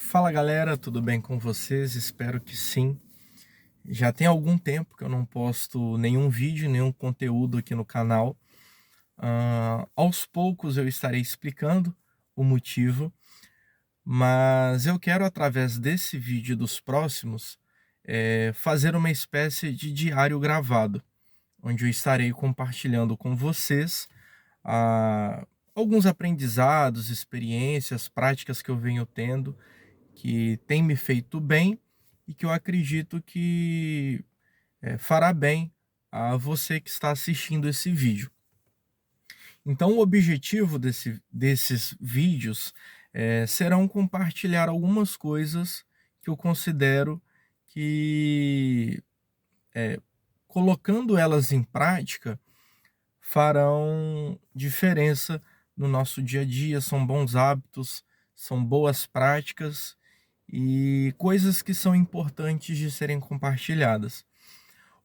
Fala galera, tudo bem com vocês? Espero que sim. Já tem algum tempo que eu não posto nenhum vídeo, nenhum conteúdo aqui no canal. Aos poucos eu estarei explicando o motivo, mas eu quero, através desse vídeo e dos próximos, fazer uma espécie de diário gravado, onde eu estarei compartilhando com vocês ah, alguns aprendizados, experiências, práticas que eu venho tendo que tem me feito bem e que eu acredito que fará bem a você que está assistindo esse vídeo. Então, o objetivo desses vídeos serão compartilhar algumas coisas que eu considero que, colocando elas em prática, farão diferença no nosso dia a dia. São bons hábitos, são boas práticas e coisas que são importantes de serem compartilhadas.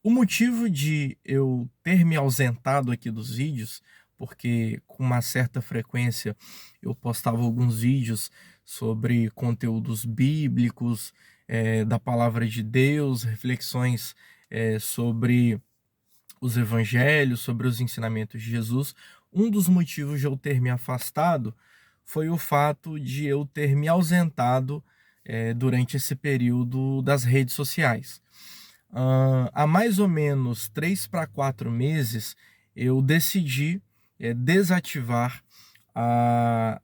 O motivo de eu ter me ausentado aqui dos vídeos, porque com uma certa frequência eu postava alguns vídeos sobre conteúdos bíblicos, da palavra de Deus, reflexões sobre os evangelhos, sobre os ensinamentos de Jesus. Um dos motivos de eu ter me afastado foi o fato de eu ter me ausentado durante esse período das redes sociais. Há mais ou menos 3 para 4 meses, eu decidi desativar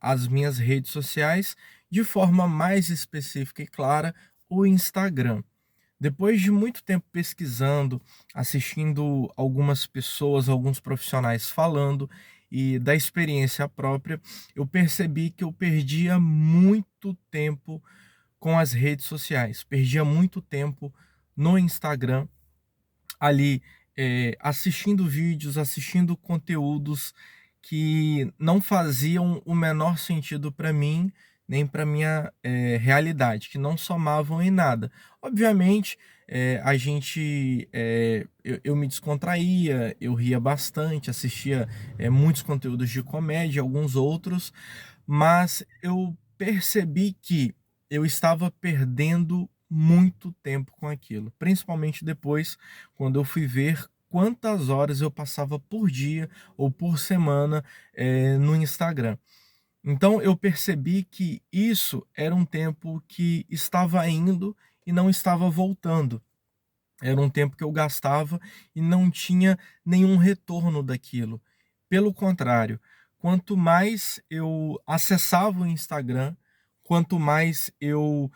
as minhas redes sociais, de forma mais específica e clara, o Instagram. Depois de muito tempo pesquisando, assistindo algumas pessoas, alguns profissionais falando e da experiência própria, eu percebi que eu perdia muito tempo com as redes sociais, perdia muito tempo no Instagram, ali assistindo vídeos, assistindo conteúdos que não faziam o menor sentido para mim, nem para minha realidade, que não somavam em nada. Obviamente, eu me descontraía, eu ria bastante, assistia muitos conteúdos de comédia, alguns outros, mas eu percebi que eu estava perdendo muito tempo com aquilo, principalmente depois, quando eu fui ver quantas horas eu passava por dia ou por semana no Instagram. Então eu percebi que isso era um tempo que estava indo e não estava voltando. Era um tempo que eu gastava e não tinha nenhum retorno daquilo. Pelo contrário, quanto mais eu acessava o Instagram, quanto mais eu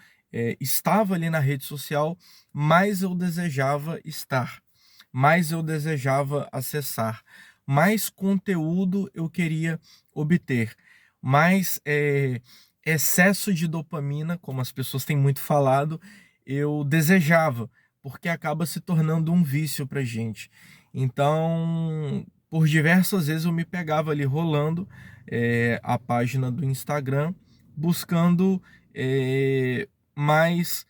estava ali na rede social, mais eu desejava estar, mais eu desejava acessar, mais conteúdo eu queria obter, mais excesso de dopamina, como as pessoas têm muito falado, eu desejava, porque acaba se tornando um vício pra gente. Então, por diversas vezes eu me pegava ali rolando a página do Instagram, buscando mais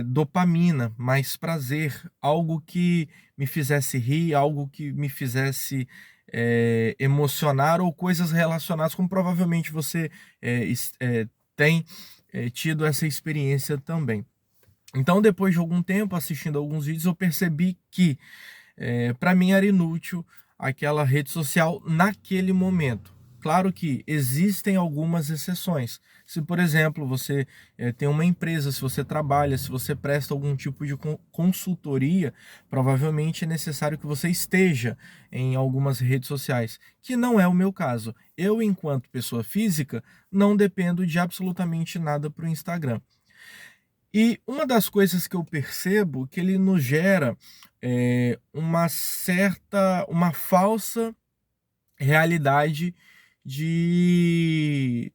dopamina, mais prazer, algo que me fizesse rir, algo que me fizesse emocionar, ou coisas relacionadas, como provavelmente você tem tido essa experiência também. Então, depois de algum tempo assistindo alguns vídeos, eu percebi que para mim era inútil aquela rede social naquele momento. Claro que existem algumas exceções. Se, por exemplo, você tem uma empresa, se você trabalha, se você presta algum tipo de consultoria, provavelmente é necessário que você esteja em algumas redes sociais, que não é o meu caso. Eu, enquanto pessoa física, não dependo de absolutamente nada para o Instagram. E uma das coisas que eu percebo que ele nos gera uma falsa realidade de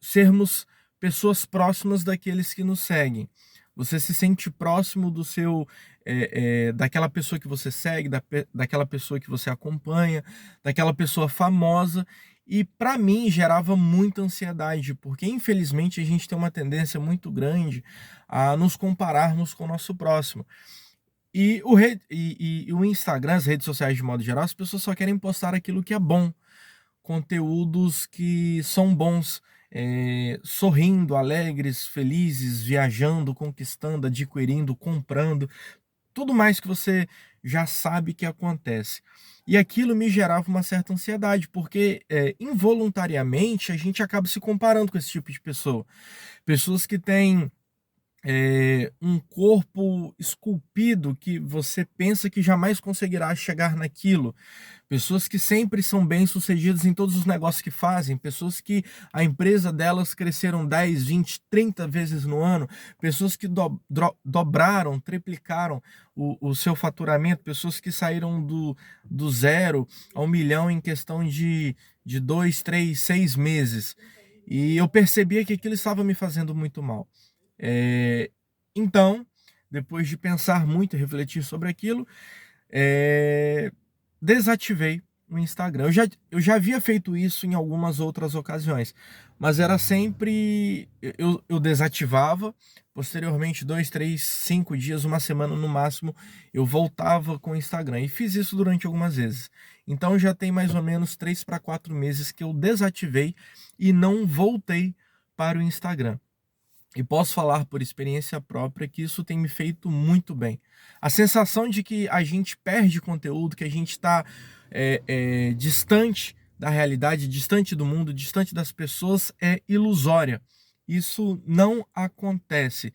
sermos pessoas próximas daqueles que nos seguem. Você se sente próximo do seu, daquela pessoa que você segue, daquela pessoa que você acompanha, daquela pessoa famosa. E para mim gerava muita ansiedade, porque infelizmente a gente tem uma tendência muito grande a nos compararmos com o nosso próximo. E o Instagram, as redes sociais de modo geral, as pessoas só querem postar aquilo que é bom, conteúdos que são bons, sorrindo, alegres, felizes, viajando, conquistando, adquirindo, comprando, tudo mais que você já sabe que acontece. E aquilo me gerava uma certa ansiedade, porque involuntariamente a gente acaba se comparando com esse tipo de pessoa. Pessoas que têm um corpo esculpido que você pensa que jamais conseguirá chegar naquilo. Pessoas que sempre são bem-sucedidas em todos os negócios que fazem, pessoas que a empresa delas cresceram 10, 20, 30 vezes no ano, pessoas que dobraram, triplicaram o seu faturamento, pessoas que saíram do zero ao milhão em questão de 2, 3, 6 meses. E eu percebia que aquilo estava me fazendo muito mal. Então, depois de pensar muito e refletir sobre aquilo, desativei o Instagram. Eu já havia feito isso em algumas outras ocasiões, mas era sempre. Eu desativava, posteriormente, 2, 3, 5 dias, uma semana no máximo, eu voltava com o Instagram. E fiz isso durante algumas vezes. Então já tem mais ou menos 3 para 4 meses que eu desativei e não voltei para o Instagram. E posso falar por experiência própria que isso tem me feito muito bem. A sensação de que a gente perde conteúdo, que a gente está distante da realidade, distante do mundo, distante das pessoas, é ilusória. Isso não acontece.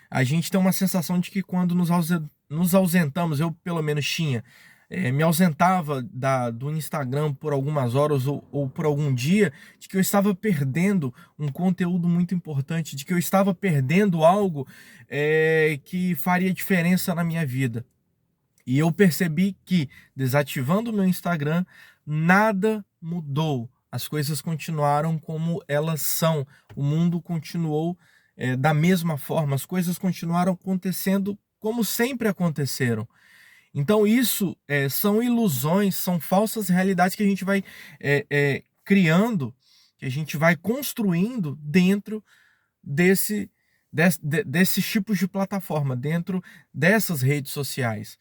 A gente tem uma sensação de que quando nos ausentamos, eu pelo menos tinha, me ausentava do Instagram por algumas horas ou por algum dia, de que eu estava perdendo um conteúdo muito importante, de que eu estava perdendo algo que faria diferença na minha vida. E eu percebi que, desativando o meu Instagram, nada mudou. As coisas continuaram como elas são. O mundo continuou da mesma forma. As coisas continuaram acontecendo como sempre aconteceram. Então, isso são ilusões, são falsas realidades que a gente vai criando, que a gente vai construindo dentro desses tipos de plataforma, dentro dessas redes sociais.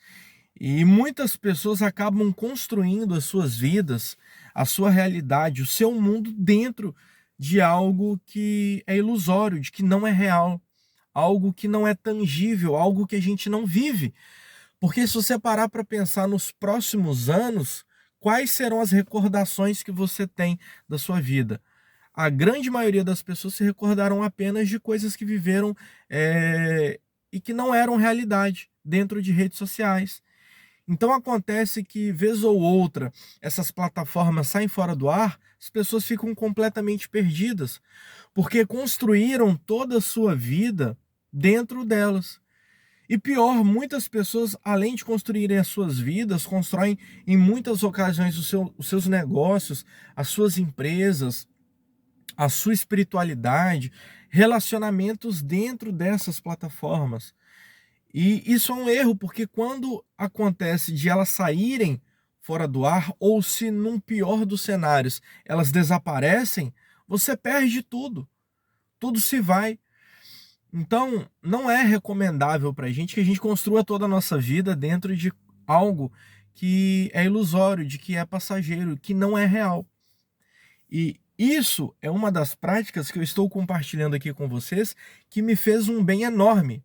E muitas pessoas acabam construindo as suas vidas, a sua realidade, o seu mundo dentro de algo que é ilusório, de que não é real, algo que não é tangível, algo que a gente não vive. Porque se você parar para pensar nos próximos anos, quais serão as recordações que você tem da sua vida? A grande maioria das pessoas se recordarão apenas de coisas que viveram e que não eram realidade dentro de redes sociais. Então acontece que, vez ou outra, essas plataformas saem fora do ar, as pessoas ficam completamente perdidas, porque construíram toda a sua vida dentro delas. E pior, muitas pessoas, além de construírem as suas vidas, constroem em muitas ocasiões os seus negócios, as suas empresas, a sua espiritualidade, relacionamentos dentro dessas plataformas. E isso é um erro, porque quando acontece de elas saírem fora do ar, ou se num pior dos cenários elas desaparecem, você perde tudo. Tudo se vai. Então, não é recomendável para a gente que a gente construa toda a nossa vida dentro de algo que é ilusório, de que é passageiro, que não é real. E isso é uma das práticas que eu estou compartilhando aqui com vocês, que me fez um bem enorme.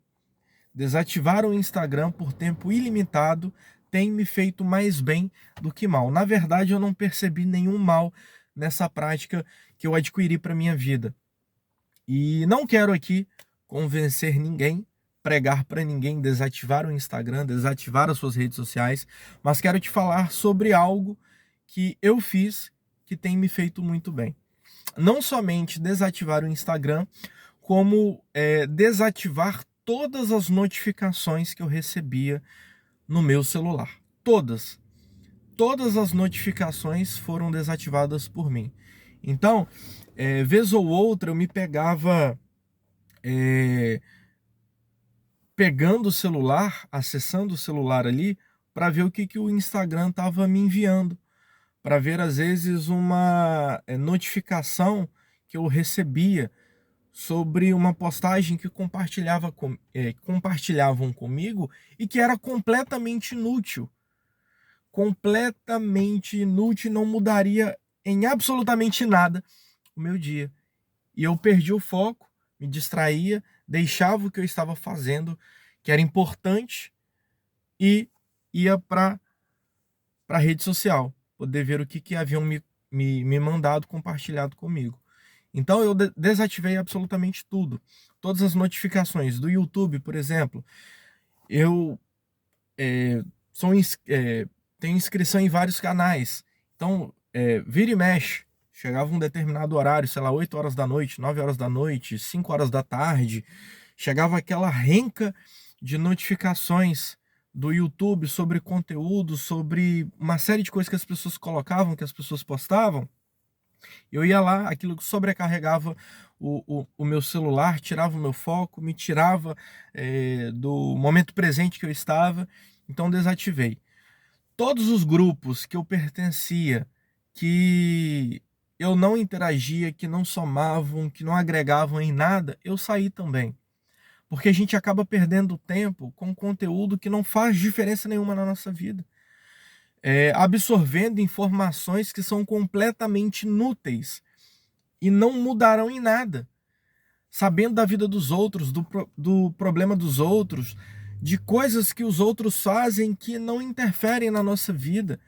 Desativar o Instagram por tempo ilimitado tem me feito mais bem do que mal. Na verdade, eu não percebi nenhum mal nessa prática que eu adquiri para minha vida. E não quero aqui convencer ninguém, pregar para ninguém desativar o Instagram, desativar as suas redes sociais, mas quero te falar sobre algo que eu fiz que tem me feito muito bem. Não somente desativar o Instagram, como desativar todas as notificações que eu recebia no meu celular. Todas. Todas as notificações foram desativadas por mim. Então, vez ou outra, eu me pegava pegando o celular, acessando o celular ali, para ver o que o Instagram estava me enviando. Para ver, às vezes, uma notificação que eu recebia sobre uma postagem que compartilhavam comigo e que era completamente inútil. Completamente inútil, não mudaria em absolutamente nada o meu dia. e eu perdi o foco, me distraía, deixava o que eu estava fazendo, que era importante, e ia para a rede social, poder ver o que haviam me mandado, compartilhado comigo. Então eu desativei absolutamente tudo. Todas as notificações do YouTube, por exemplo, eu é, sou tenho inscrição em vários canais. Então, vira e mexe, chegava um determinado horário, sei lá, 8 horas da noite, 9 horas da noite, 5 horas da tarde, chegava aquela renca de notificações do YouTube sobre conteúdo, sobre uma série de coisas que as pessoas colocavam, que as pessoas postavam. Eu ia lá, aquilo sobrecarregava o meu celular, tirava o meu foco, me tirava do momento presente que eu estava, então desativei. Todos os grupos que eu pertencia, que eu não interagia, que não somavam, que não agregavam em nada, eu saí também. Porque a gente acaba perdendo tempo com conteúdo que não faz diferença nenhuma na nossa vida. Absorvendo informações que são completamente inúteis e não mudarão em nada. Sabendo da vida dos outros, do problema dos outros, de coisas que os outros fazem que não interferem na nossa vida.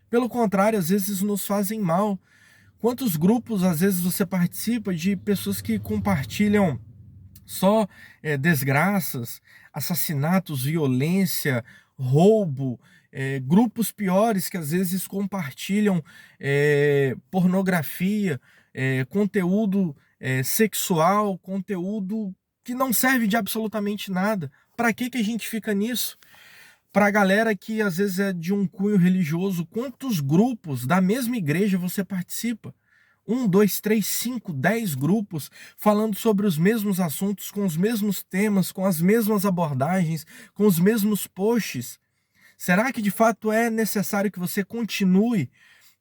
Pelo contrário, às vezes nos fazem mal. Quantos grupos, às vezes, você participa de pessoas que compartilham só desgraças, assassinatos, violência, roubo, grupos piores que às vezes compartilham pornografia, conteúdo sexual, conteúdo que não serve de absolutamente nada. Para que a gente fica nisso? Para a galera que às vezes é de um cunho religioso, quantos grupos da mesma igreja você participa? 1, 2, 3, 5, 10 grupos falando sobre os mesmos assuntos, com os mesmos temas, com as mesmas abordagens, com os mesmos posts. Será que de fato é necessário que você continue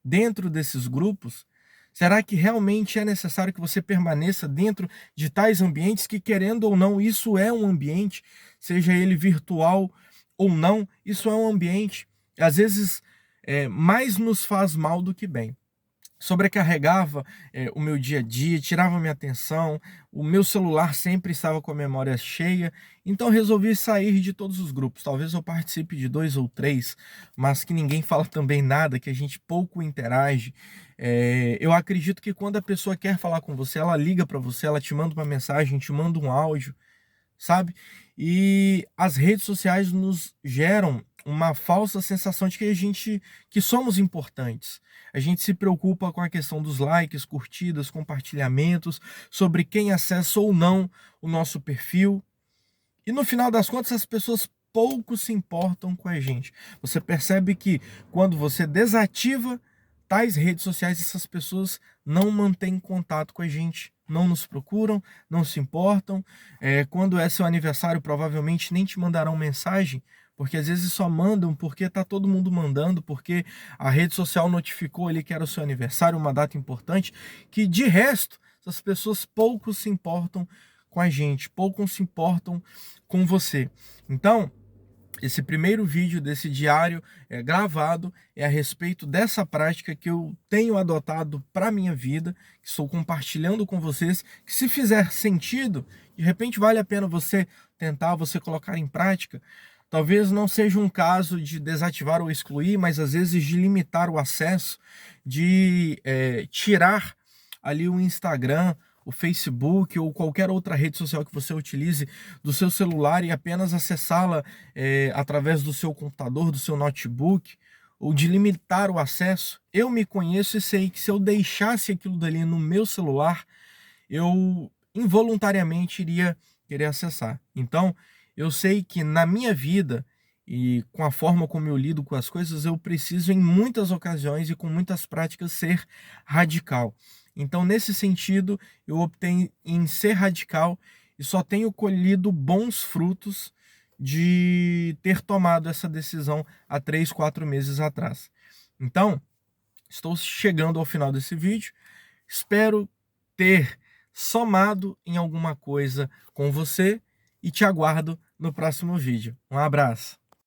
dentro desses grupos? Será que realmente é necessário que você permaneça dentro de tais ambientes que, querendo ou não, isso é um ambiente, seja ele virtual ou não, isso é um ambiente, às vezes, mais nos faz mal do que bem. Sobrecarregava o meu dia a dia, tirava minha atenção, o meu celular sempre estava com a memória cheia, então resolvi sair de todos os grupos. Talvez eu participe de 2 ou 3, mas que ninguém fala também nada, que a gente pouco interage. Eu acredito que quando a pessoa quer falar com você, ela liga para você, ela te manda uma mensagem, te manda um áudio, sabe? E as redes sociais nos geram uma falsa sensação de que somos importantes. A gente se preocupa com a questão dos likes, curtidas, compartilhamentos, sobre quem acessa ou não o nosso perfil. E no final das contas, as pessoas pouco se importam com a gente. Você percebe que quando você desativa tais redes sociais, essas pessoas não mantêm contato com a gente, não nos procuram, não se importam. Quando é seu aniversário, provavelmente nem te mandarão mensagem, porque às vezes só mandam porque tá todo mundo mandando, porque a rede social notificou ali que era o seu aniversário, uma data importante, que de resto, essas pessoas pouco se importam com a gente, pouco se importam com você. Então, esse primeiro vídeo desse diário gravado é a respeito dessa prática que eu tenho adotado para minha vida, que estou compartilhando com vocês, que se fizer sentido, de repente vale a pena você tentar, você colocar em prática. Talvez não seja um caso de desativar ou excluir, mas às vezes de limitar o acesso, de tirar ali o Instagram, o Facebook ou qualquer outra rede social que você utilize do seu celular e apenas acessá-la através do seu computador, do seu notebook, ou de limitar o acesso. Eu me conheço e sei que se eu deixasse aquilo dali no meu celular, eu involuntariamente iria querer acessar. Então, eu sei que na minha vida e com a forma como eu lido com as coisas, eu preciso em muitas ocasiões e com muitas práticas ser radical. Então, nesse sentido, eu optei em ser radical e só tenho colhido bons frutos de ter tomado essa decisão há 3, 4 meses atrás. Então, estou chegando ao final desse vídeo. Espero ter somado em alguma coisa com você e te aguardo no próximo vídeo. Um abraço.